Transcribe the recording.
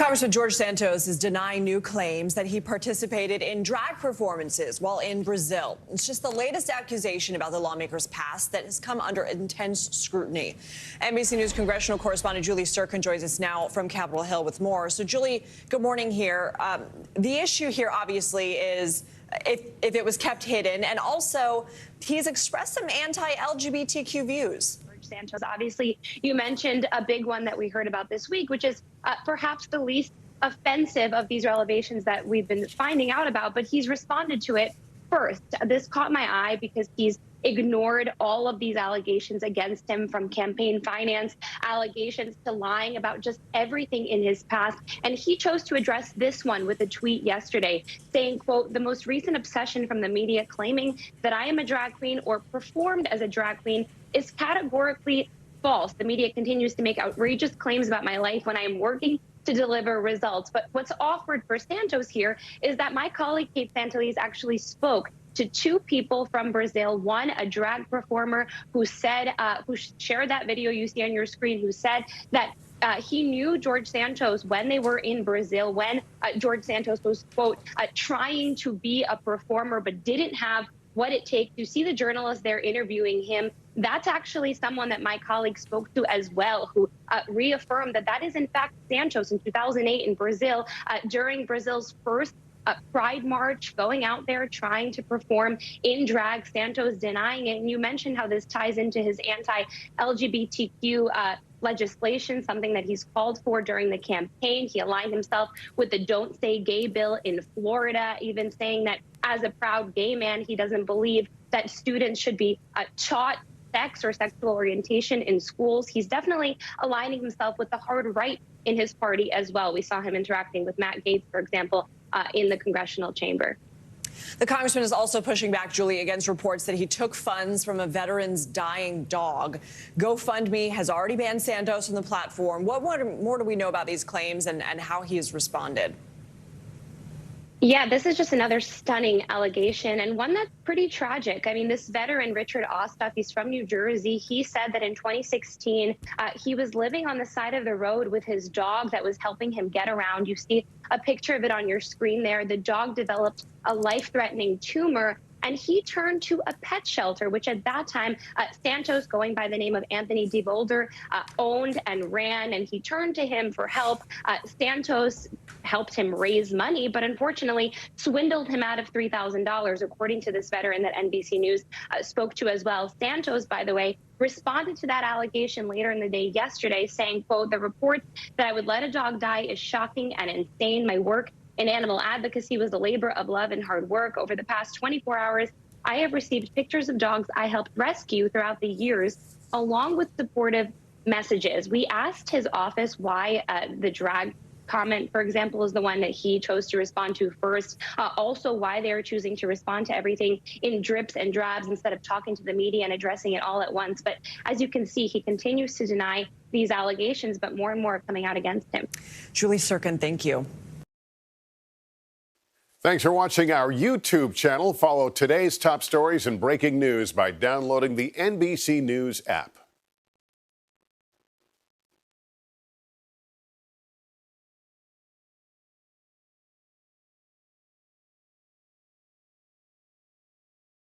Congressman George Santos is denying new claims that he participated in drag performances while in Brazil. It's just the latest accusation about the lawmakers' past that has come under intense scrutiny. NBC News congressional correspondent Julie Tsirkin joins us now from Capitol Hill with more. So, Julie, good morning here. The issue here, obviously, is if it was kept hidden, and also he's expressed some anti-LGBTQ views. Santos, obviously, you mentioned a big one that we heard about this week, which is perhaps the least offensive of these revelations that we've been finding out about, but he's responded to it first. This caught my eye because he's ignored all of these allegations against him, from campaign finance allegations to lying about just everything in his past. And he chose to address this one with a tweet yesterday saying, quote, "The most recent obsession from the media claiming that I am a drag queen or performed as a drag queen is categorically false. The media continues to make outrageous claims about my life when I am working to deliver results." But what's awkward for Santos here is that my colleague Kate Santos actually spoke to two people from Brazil. One, a drag performer who said, who shared that video you see on your screen, who said that he knew George Santos when they were in Brazil, when George Santos was, quote, trying to be a performer, but didn't have what it takes. You see the journalist there interviewing him. That's actually someone that my colleague spoke to as well, who reaffirmed that that is, in fact, Santos in 2008 in Brazil, during Brazil's first Pride March, going out there trying to perform in drag. Santos denying it. And you mentioned how this ties into his anti-LGBTQ legislation, something that he's called for during the campaign. He aligned himself with the Don't Say Gay bill in Florida, even saying that as a proud gay man, he doesn't believe that students should be taught sex or sexual orientation in schools. He's definitely aligning himself with the hard right in his party as well. We saw him interacting with Matt Gaetz, for example, in the congressional chamber. The congressman is also pushing back, Julie, against reports that he took funds from a veteran's dying dog. GoFundMe has already banned Santos from the platform. What more do we know about these claims and how he has responded? Yeah, this is just another stunning allegation, and one that's pretty tragic. I mean, this veteran, Richard Osthoff, he's from New Jersey. He said that in 2016, he was living on the side of the road with his dog that was helping him get around. You see a picture of it on your screen there. The dog developed a life-threatening tumor, and he turned to a pet shelter, which at that time, Santos, going by the name of Anthony DeVolder, owned and ran, and he turned to him for help. Santos helped him raise money, but unfortunately swindled him out of $3,000, according to this veteran that NBC News spoke to as well. Santos, by the way, responded to that allegation later in the day yesterday, saying, quote, "The report that I would let a dog die is shocking and insane. My work in animal advocacy was a labor of love and hard work. Over the past 24 hours, I have received pictures of dogs I helped rescue throughout the years, along with supportive messages." We asked his office why the drag comment, for example, is the one that he chose to respond to first. Also, why they're choosing to respond to everything in drips and drabs instead of talking to the media and addressing it all at once. But as you can see, he continues to deny these allegations, but more and more are coming out against him. Julie Tsirkin, thank you. Thanks for watching our YouTube channel. Follow today's top stories and breaking news by downloading the NBC News app.